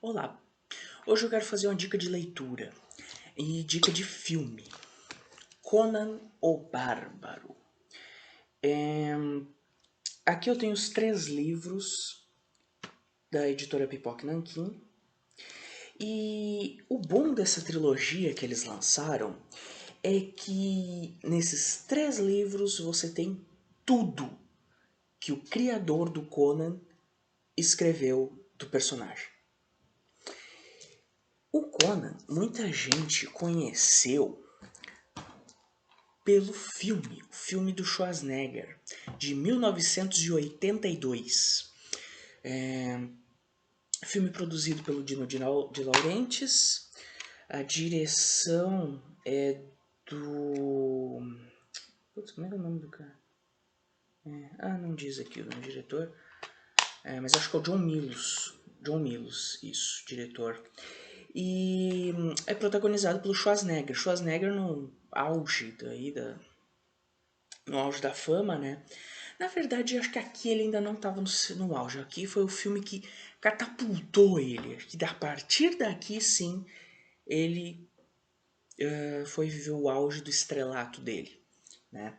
Olá, hoje eu quero fazer uma dica de leitura e dica de filme. Conan o Bárbaro. Aqui eu tenho os 3 livros da editora Pipoca Nanquim. E o bom dessa trilogia que eles lançaram é que nesses 3 livros você tem tudo que o criador do Conan escreveu do personagem. O Conan, muita gente conheceu pelo filme, o filme do Schwarzenegger, de 1982. Filme produzido pelo Dino de Laurentiis. A direção é do... Putz, como é o nome do cara? Não diz aqui o nome do diretor. Mas acho que é o John Milius. John Milius, isso, diretor. E é protagonizado pelo Schwarzenegger. Schwarzenegger no auge no auge da fama, né? Na verdade, acho que aqui ele ainda não estava no auge. Aqui foi o filme que catapultou ele. Que a partir daqui, sim, ele foi viver o auge do estrelato dele, né?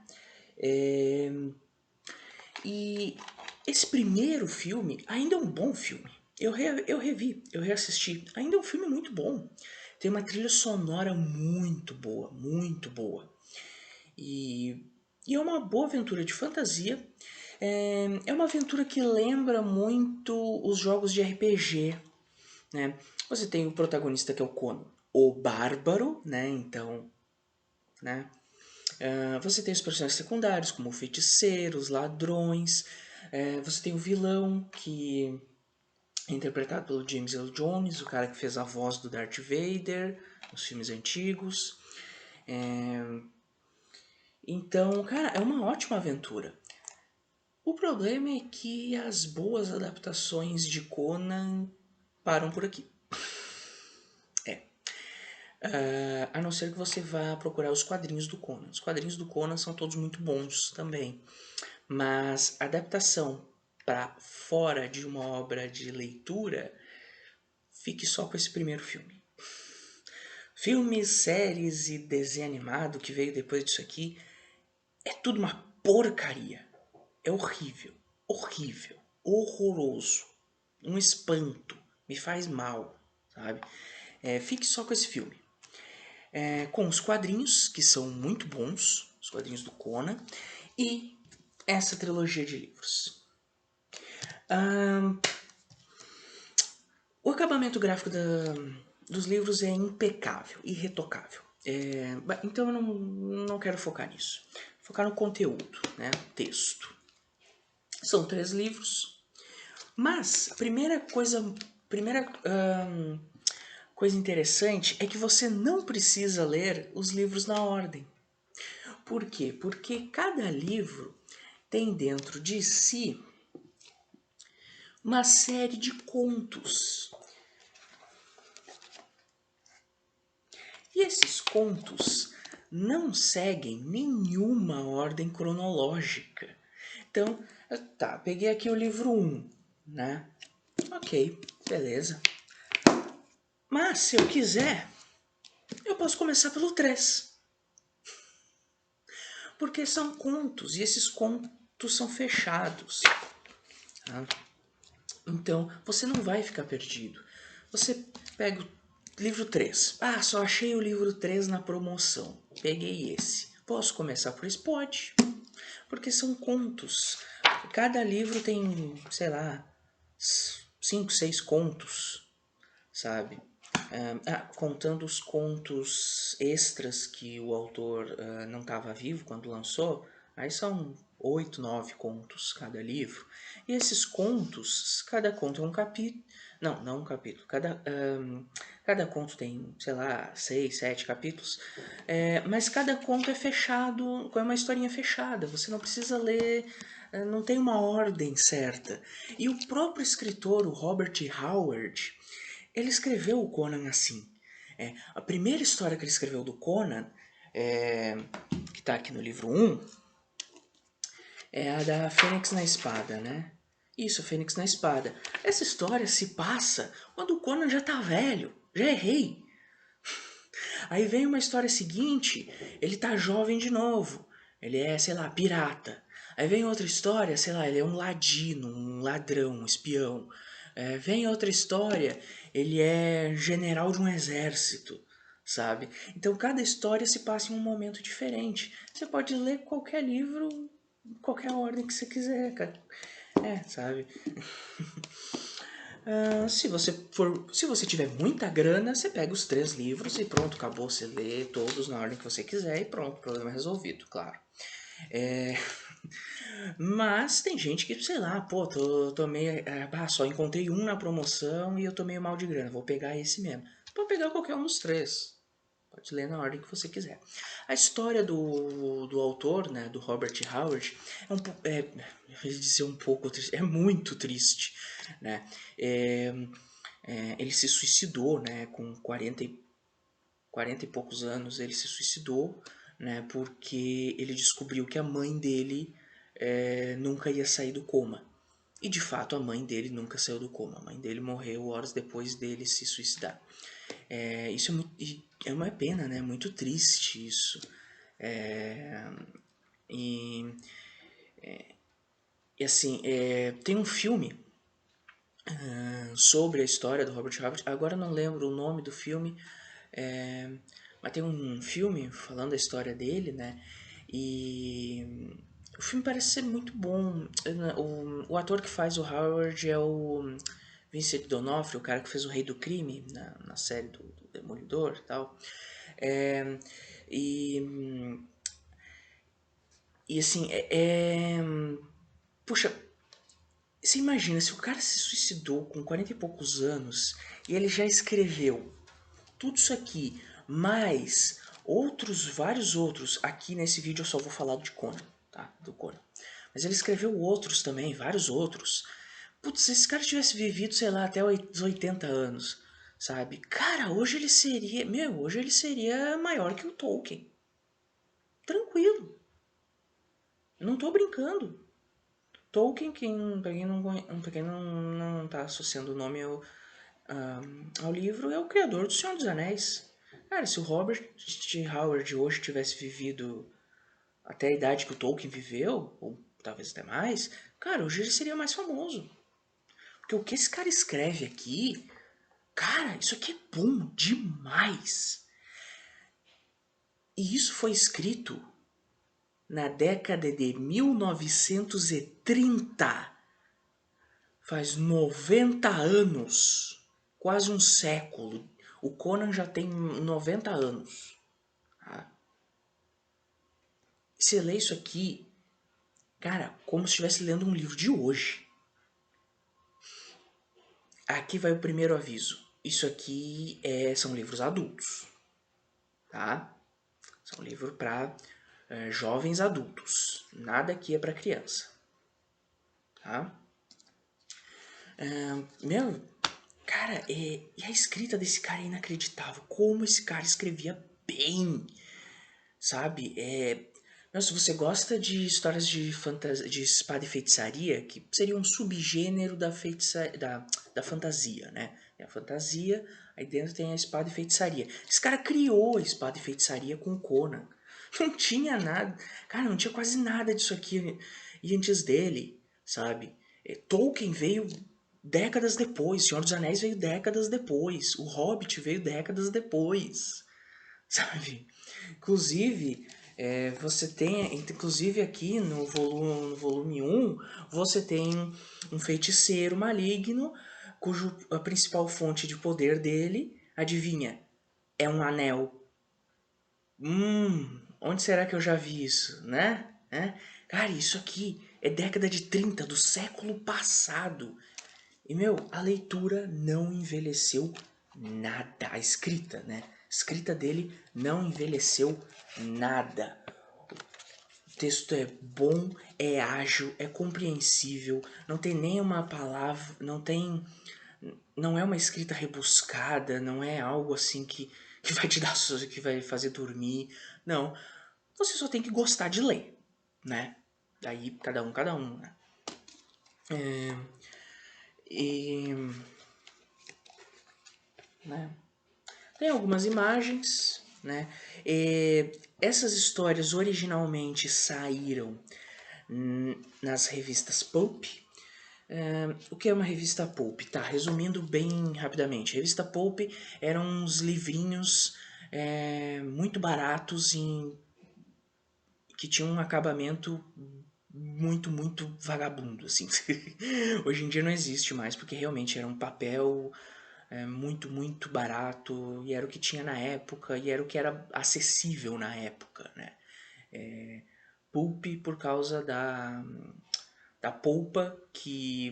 E esse primeiro filme ainda é um bom filme. Eu revi, eu reassisti. Ainda é um filme muito bom. Tem uma trilha sonora muito boa, muito boa. E é uma boa aventura de fantasia. É uma aventura que lembra muito os jogos de RPG, né? Você tem o protagonista que é o Conan, o Bárbaro, né? Então, né? Você tem os personagens secundários, como feiticeiros, ladrões. Você tem o vilão, que é interpretado pelo James Earl Jones, o cara que fez a voz do Darth Vader nos filmes antigos. Então, cara, é uma ótima aventura. O problema é que as boas adaptações de Conan param por aqui. A não ser que você vá procurar os quadrinhos do Conan. Os quadrinhos do Conan são todos muito bons também. Mas a adaptação para fora de uma obra de leitura, fique só com esse primeiro filme. Filmes, séries e desenho animado que veio depois disso aqui é tudo uma porcaria. É horrível, horrível, horroroso, um espanto, me faz mal, sabe? Fique só com esse filme. Com os quadrinhos, que são muito bons, os quadrinhos do Conan, e essa trilogia de livros. O acabamento gráfico dos livros é impecável, irretocável. Então eu não quero focar nisso. Focar no conteúdo, né? Texto. São 3 livros. Mas, primeira coisa interessante é que você não precisa ler os livros na ordem. Por quê? Porque cada livro tem dentro de si uma série de contos. E esses contos não seguem nenhuma ordem cronológica. Então, tá, peguei aqui o livro 1, né? Ok, beleza. Mas, se eu quiser, eu posso começar pelo 3. Porque são contos, e esses contos são fechados. Tá? Então, você não vai ficar perdido. Você pega o livro 3. Só achei o livro 3 na promoção. Peguei esse. Posso começar por esse? Pode. Porque são contos. Cada livro tem, sei lá, 5, 6 contos, sabe? Contando os contos extras que o autor não estava vivo quando lançou, aí são 8, 9 contos cada livro. E esses contos, cada conto é um capítulo. Não um capítulo. Cada conto tem, sei lá, 6, 7 capítulos. Mas cada conto é fechado, com uma historinha fechada. Você não precisa ler, não tem uma ordem certa. E o próprio escritor, o Robert Howard, ele escreveu o Conan assim. A primeira história que ele escreveu do Conan, que está aqui no livro 1, é a da Fênix na Espada, né? Isso, a Fênix na Espada. Essa história se passa quando o Conan já tá velho, já é rei. Aí vem uma história seguinte, ele tá jovem de novo. Ele é, sei lá, pirata. Aí vem outra história, sei lá, ele é um ladino, um ladrão, um espião. Vem outra história, ele é general de um exército, sabe? Então cada história se passa em um momento diferente. Você pode ler qualquer livro, qualquer ordem que você quiser, cara. Sabe? Se você tiver muita grana, você pega os 3 livros e pronto, acabou. Você lê todos na ordem que você quiser e pronto, problema resolvido, claro. Mas tem gente que, sei lá, pô, tô meio. Só encontrei um na promoção e eu tô meio mal de grana, vou pegar esse mesmo. Pode pegar qualquer um dos 3. Pode ler na ordem que você quiser. A história do autor, né, do Robert Howard, eu ia dizer um pouco triste, é muito triste, né? Ele se suicidou, né, com 40 e poucos anos, ele se suicidou, né, porque ele descobriu que a mãe dele nunca ia sair do coma. E de fato a mãe dele nunca saiu do coma. A mãe dele morreu horas depois dele se suicidar. Isso é uma pena, né? Muito triste isso. E, e assim, tem um filme sobre a história do Robert Howard. Agora eu não lembro o nome do filme, mas tem um filme falando da história dele, né? E o filme parece ser muito bom. O ator que faz o Howard é o Vincent D'Onofrio, o cara que fez o Rei do Crime na série do Demolidor e tal. É, e, e assim, puxa, você imagina, se o cara se suicidou com 40 e poucos anos e ele já escreveu tudo isso aqui, mais vários outros, aqui nesse vídeo eu só vou falar de Conan, tá? Do Conan. Mas ele escreveu outros também, vários outros. Putz, se esse cara tivesse vivido, sei lá, até os 80 anos, sabe? Cara, hoje ele seria maior que o Tolkien. Tranquilo. Eu não tô brincando. Tolkien, pra quem não tá associando o nome ao livro, é o criador do Senhor dos Anéis. Cara, se o Robert Howard hoje tivesse vivido até a idade que o Tolkien viveu, ou talvez até mais, cara, hoje ele seria mais famoso. Porque o que esse cara escreve aqui, cara, isso aqui é bom demais. E isso foi escrito na década de 1930. Faz 90 anos, quase um século. O Conan já tem 90 anos. Tá? Você lê isso aqui, cara, como se estivesse lendo um livro de hoje. Aqui vai o primeiro aviso. Isso aqui são livros adultos, tá? São livros para jovens adultos. Nada aqui é para criança, tá? Meu, cara, e a escrita desse cara é inacreditável. Como esse cara escrevia bem, sabe? Se você gosta de histórias de espada e feitiçaria, que seria um subgênero da fantasia, né? Tem a fantasia, aí dentro tem a espada e feitiçaria. Esse cara criou a espada e feitiçaria com o Conan. Não tinha nada, cara, não tinha quase nada disso aqui e antes dele, sabe? Tolkien veio décadas depois, Senhor dos Anéis veio décadas depois, o Hobbit veio décadas depois, sabe? Inclusive, você tem, inclusive aqui no volume 1, você tem um feiticeiro maligno, cujo a principal fonte de poder dele, adivinha, é um anel. Onde será que eu já vi isso, né? Cara, isso aqui é década de 30 do século passado. E, meu, a leitura não envelheceu nada. A escrita, né? A escrita dele não envelheceu nada. O texto é bom, é ágil, é compreensível, não tem nenhuma palavra, não é uma escrita rebuscada, não é algo assim que vai te dar, que vai fazer dormir. Não, você só tem que gostar de ler, né? Daí cada um, né? E, né, tem algumas imagens, né? E essas histórias originalmente saíram nas revistas Pulp. O que é uma revista Pulp? Tá, resumindo bem rapidamente. A revista Pulp eram uns livrinhos muito baratos que tinham um acabamento muito vagabundo, assim. Hoje em dia não existe mais, porque realmente era um papel muito barato, e era o que tinha na época, e era o que era acessível na época, né? Pulp por causa da polpa que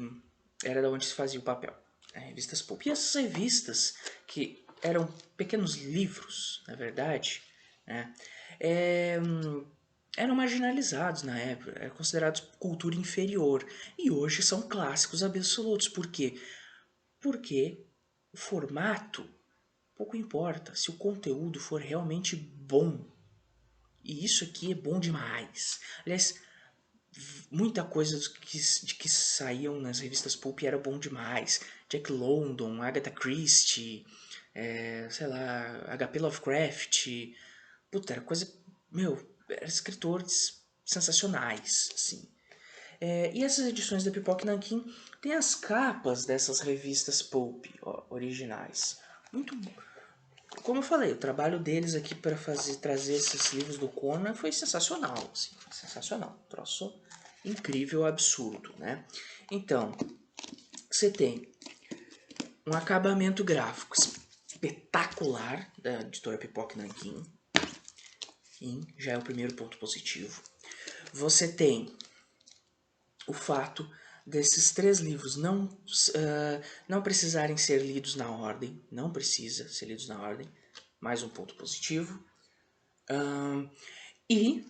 era da onde se fazia o papel. Revistas pulp. E essas revistas, que eram pequenos livros, na verdade, né, eram marginalizados na época, eram considerados cultura inferior. E hoje são clássicos absolutos. Por quê? Porque o formato pouco importa se o conteúdo for realmente bom. E isso aqui é bom demais. Aliás, muita coisa que saíam nas revistas pulp era bom demais. Jack London, Agatha Christie, sei lá, HP Lovecraft. Puta, era coisa. Meu, eram escritores sensacionais, assim. E essas edições da Pipoca Nanquim tem as capas dessas revistas pulp originais. Muito. Como eu falei, o trabalho deles aqui para trazer esses livros do Conan foi sensacional, assim, sensacional, troço incrível, absurdo, né? Então, você tem um acabamento gráfico espetacular da editora Pipoca Nanquim, já é o primeiro ponto positivo. Você tem o fato desses 3 livros não precisarem ser lidos na ordem, não precisa ser lidos na ordem, mais um ponto positivo. E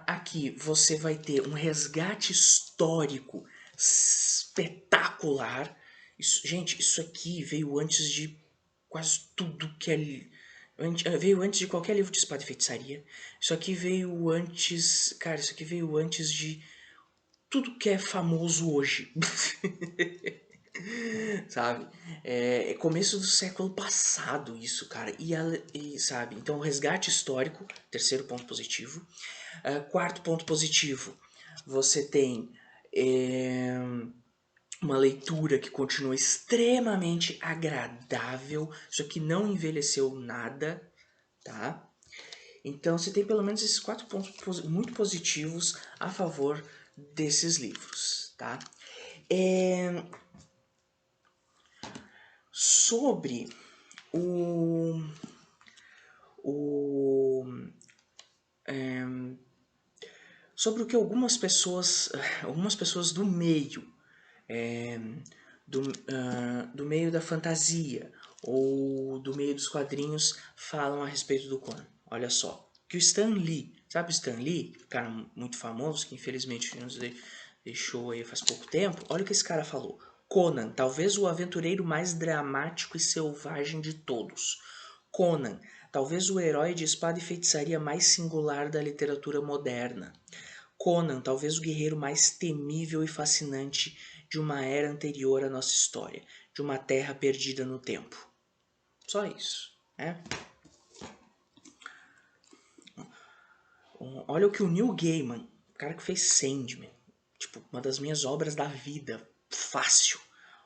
aqui você vai ter um resgate histórico espetacular. Gente, isso aqui veio antes de quase tudo que é. Veio antes de qualquer livro de espada e feitiçaria. Isso aqui veio antes. Cara, isso aqui veio antes de tudo que é famoso hoje. Sabe? É começo do século passado isso, cara. Sabe? Então, o resgate histórico, terceiro ponto positivo. Quarto ponto positivo, você tem uma leitura que continua extremamente agradável. Isso aqui não envelheceu nada, tá? Então, você tem pelo menos esses 4 pontos muito positivos a favor desses livros, tá? Sobre o sobre o que algumas pessoas do meio do meio da fantasia ou do meio dos quadrinhos falam a respeito do Conan. Olha só, que o Stan Lee, sabe o Stan Lee, cara muito famoso que infelizmente nos deixou aí faz pouco tempo. Olha o que esse cara falou. Conan, talvez o aventureiro mais dramático e selvagem de todos. Conan, talvez o herói de espada e feitiçaria mais singular da literatura moderna. Conan, talvez o guerreiro mais temível e fascinante de uma era anterior à nossa história, de uma terra perdida no tempo. Só isso, né? Olha o que o Neil Gaiman, o cara que fez Sandman, tipo, uma das minhas obras da vida, fácil.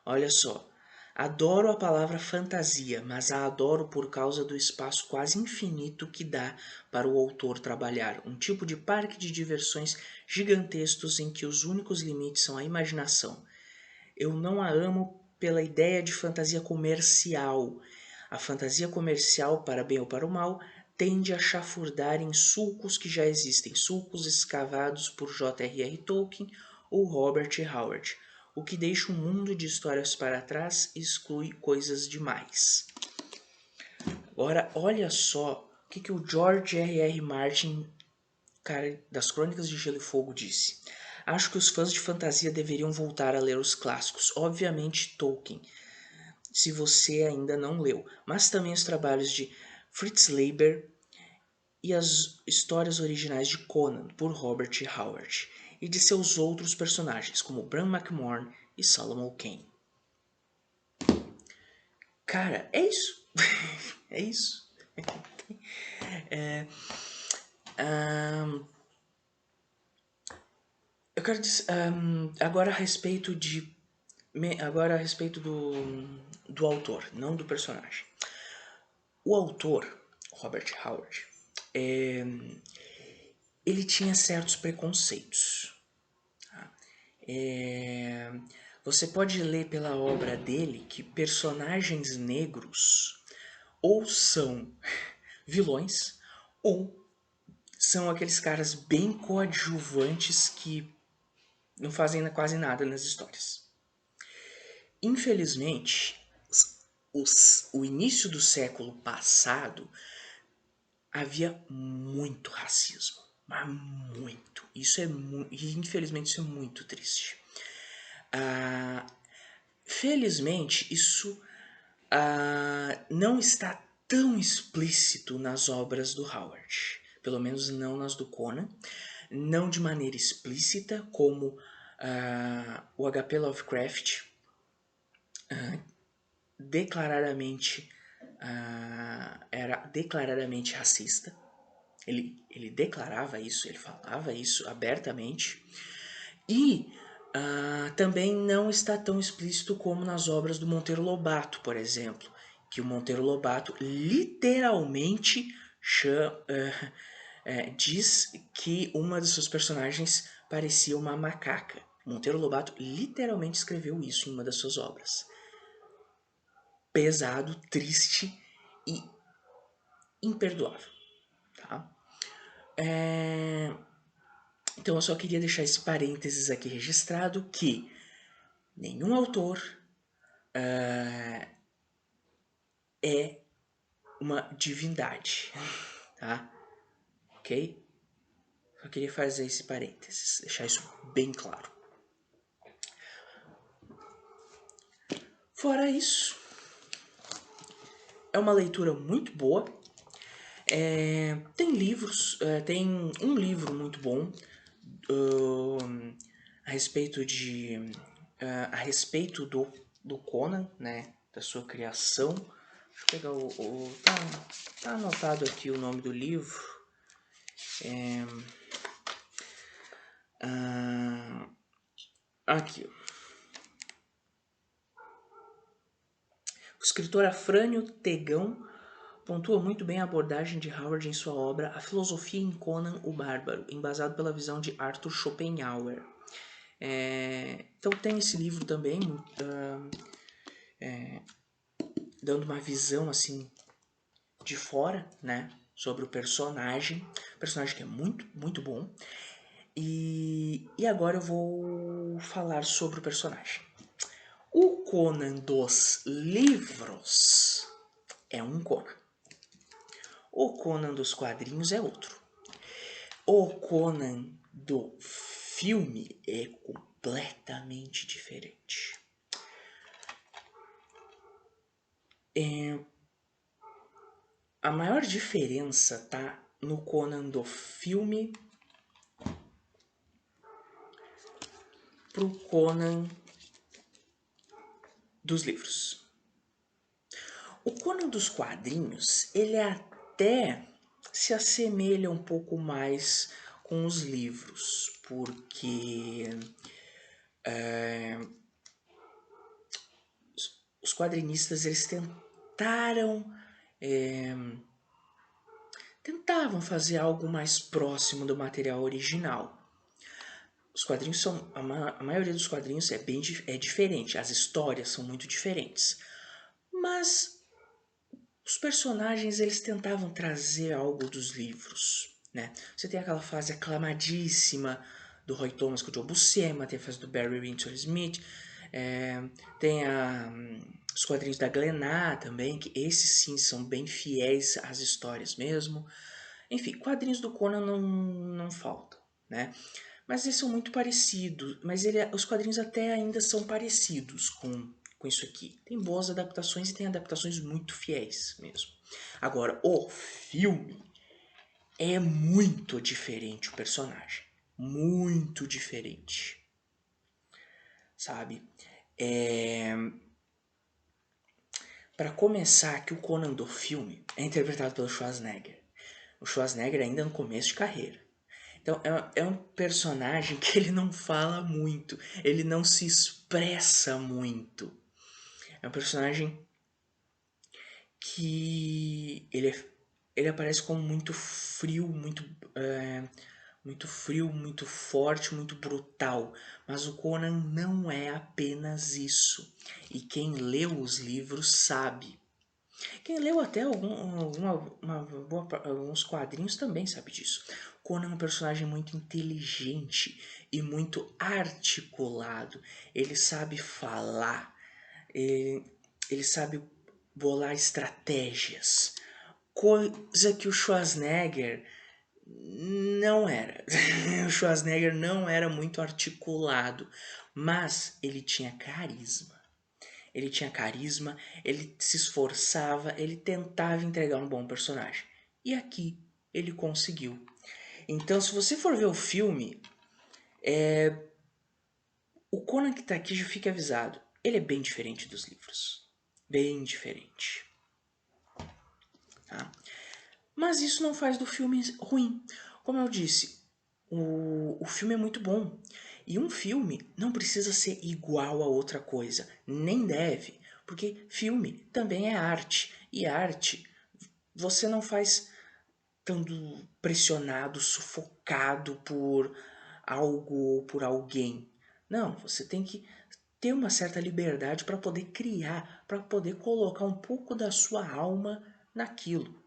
Olha só, adoro a palavra fantasia, mas a adoro por causa do espaço quase infinito que dá para o autor trabalhar. Um tipo de parque de diversões gigantescos em que os únicos limites são a imaginação. Eu não a amo pela ideia de fantasia comercial. A fantasia comercial, para bem ou para o mal, tende a chafurdar em sulcos que já existem, sulcos escavados por J.R.R. Tolkien ou Robert Howard. O que deixa um mundo de histórias para trás e exclui coisas demais. Agora, olha só o que o George R.R. Martin, cara das Crônicas de Gelo e Fogo, disse. Acho que os fãs de fantasia deveriam voltar a ler os clássicos, obviamente Tolkien, se você ainda não leu, mas também os trabalhos de Fritz Leiber e as histórias originais de Conan, por Robert Howard. e de seus outros personagens, como Bran McMorn e Solomon Kane. Cara, é isso. É isso. Eu quero dizer, agora a respeito do autor, não do personagem. O autor, Robert Howard, ele tinha certos preconceitos. Tá? Você pode ler pela obra dele que personagens negros ou são vilões ou são aqueles caras bem coadjuvantes que não fazem quase nada nas histórias. Infelizmente, o início do século passado havia muito racismo, mas muito. E infelizmente isso é muito triste. Felizmente isso não está tão explícito nas obras do Howard, pelo menos não nas do Conan, não de maneira explícita como o H.P. Lovecraft era declaradamente racista. Ele declarava isso, ele falava isso abertamente. E também não está tão explícito como nas obras do Monteiro Lobato, por exemplo, que o Monteiro Lobato literalmente diz que uma de suas personagens parecia uma macaca. Monteiro Lobato literalmente escreveu isso em uma das suas obras. Pesado, triste e imperdoável. Tá? Então eu só queria deixar esse parênteses aqui registrado que nenhum autor é uma divindade, tá? Ok? Só queria fazer esse parênteses, deixar isso bem claro. Fora isso, é uma leitura muito boa. Tem livros, tem um livro muito bom a respeito do Conan, né, da sua criação. Deixa eu pegar tá anotado aqui o nome do livro. Aqui. O escritor Afrânio Tegão pontua muito bem a abordagem de Howard em sua obra A Filosofia em Conan o Bárbaro, embasado pela visão de Arthur Schopenhauer. Então tem esse livro também, dando uma visão assim de fora, né, sobre o personagem que é muito, muito bom. E agora eu vou falar sobre o personagem. O Conan dos livros é um Conan. O Conan dos quadrinhos é outro. O Conan do filme é completamente diferente. A maior diferença tá no Conan do filme pro Conan dos livros. O Conan dos quadrinhos, ele até se assemelha um pouco mais com os livros, porque os quadrinistas eles tentavam fazer algo mais próximo do material original. Os quadrinhos são a maioria dos quadrinhos é diferente, as histórias são muito diferentes, mas os personagens eles tentavam trazer algo dos livros, né? Você tem aquela fase aclamadíssima do Roy Thomas com o Joe Buscema, tem a fase do Barry Windsor Smith, tem os quadrinhos da Glenn também, que esses sim são bem fiéis às histórias mesmo. Enfim, quadrinhos do Conan não faltam, né? Mas eles são muito parecidos, mas os quadrinhos até ainda são parecidos com isso aqui. Tem boas adaptações e tem adaptações muito fiéis mesmo. Agora, o filme é muito diferente o personagem. muito diferente, sabe? Para começar, que o Conan do filme é interpretado pelo Schwarzenegger. O Schwarzenegger ainda no começo de carreira. Então é um personagem que ele não fala muito, ele não se expressa muito. É um personagem que ele aparece como muito frio, muito frio, muito forte, muito brutal. Mas o Conan não é apenas isso. E quem leu os livros sabe. Quem leu até alguns quadrinhos também sabe disso. Conan é um personagem muito inteligente e muito articulado. Ele sabe falar, ele sabe bolar estratégias. Coisa que o Schwarzenegger não era. O Schwarzenegger não era muito articulado, mas ele tinha carisma. Ele tinha carisma, ele se esforçava, ele tentava entregar um bom personagem. E aqui ele conseguiu. Então, se você for ver o filme, o Conan que tá aqui já fica avisado. Ele é bem diferente dos livros. Bem diferente. Tá? Mas isso não faz do filme ruim. Como eu disse, o filme é muito bom. E um filme não precisa ser igual a outra coisa. Nem deve. Porque filme também é arte. E arte você não faz estando pressionado, sufocado por algo ou por alguém. Não, você tem que ter uma certa liberdade para poder criar, para poder colocar um pouco da sua alma naquilo.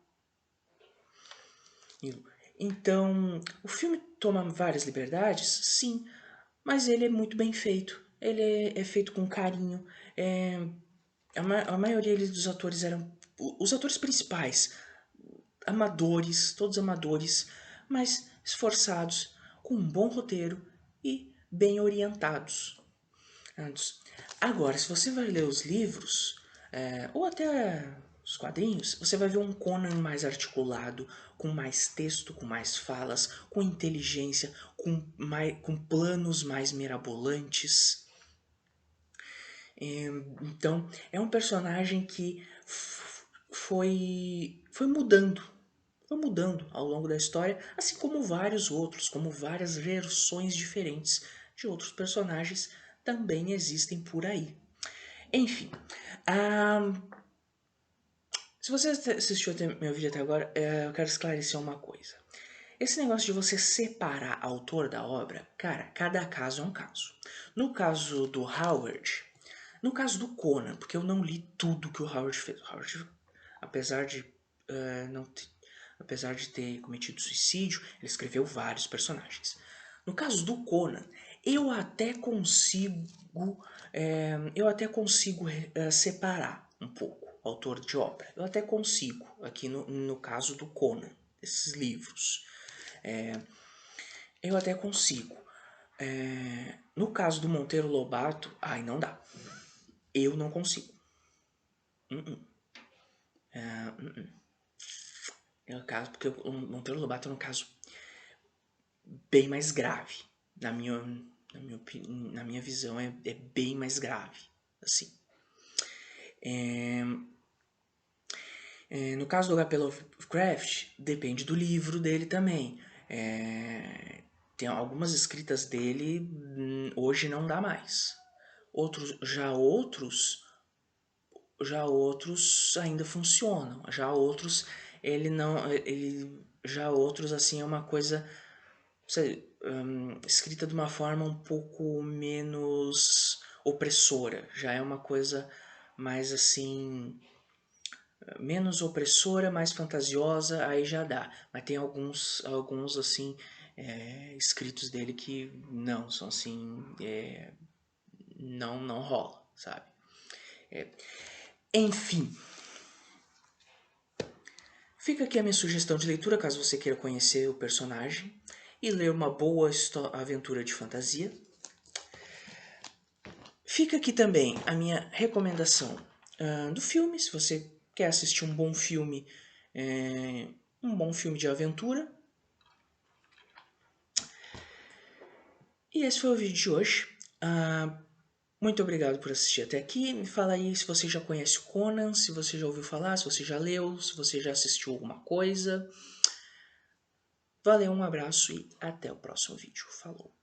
Então, o filme toma várias liberdades, sim, mas ele é muito bem feito. Ele é feito com carinho. A maioria dos atores eram os atores principais, amadores, todos amadores, mas esforçados, com um bom roteiro e bem orientados. Agora, se você vai ler os livros, ou até os quadrinhos, você vai ver um Conan mais articulado, com mais texto, com mais falas, com inteligência, com planos mais mirabolantes. Então, é um personagem que foi mudando ao longo da história, assim como vários outros, como várias versões diferentes de outros personagens também existem por aí. Enfim, se você assistiu meu vídeo até agora, eu quero esclarecer uma coisa. Esse negócio de você separar autor da obra, cara, cada caso é um caso. No caso do Howard, no caso do Conan, porque eu não li tudo que o Howard fez. O Howard, apesar de não ter, apesar de ter cometido suicídio, ele escreveu vários personagens. No caso do Conan, eu até consigo, separar um pouco o autor de obra. Eu até consigo, aqui no caso do Conan, desses livros. Eu até consigo. No caso do Monteiro Lobato, aí não dá. Eu não consigo. É um caso, porque o Monteiro Lobato é um caso bem mais grave. Na minha visão, é bem mais grave. Assim. No caso do H.P. Lovecraft, depende do livro dele também. Tem algumas escritas dele, hoje não dá mais. Já outros ainda funcionam. Já outros, já outros assim é uma coisa escrita de uma forma um pouco menos opressora. Já é uma coisa mais assim, menos opressora, mais fantasiosa, aí já dá. Mas tem alguns assim, escritos dele que não são assim, não rola, sabe? Enfim, fica aqui a minha sugestão de leitura caso você queira conhecer o personagem e ler uma boa aventura de fantasia. Fica aqui também a minha recomendação do filme, se você quer assistir um bom filme de aventura. E esse foi o vídeo de hoje. Muito obrigado por assistir até aqui. Me fala aí se você já conhece o Conan, se você já ouviu falar, se você já leu, se você já assistiu alguma coisa. Valeu, um abraço e até o próximo vídeo. Falou!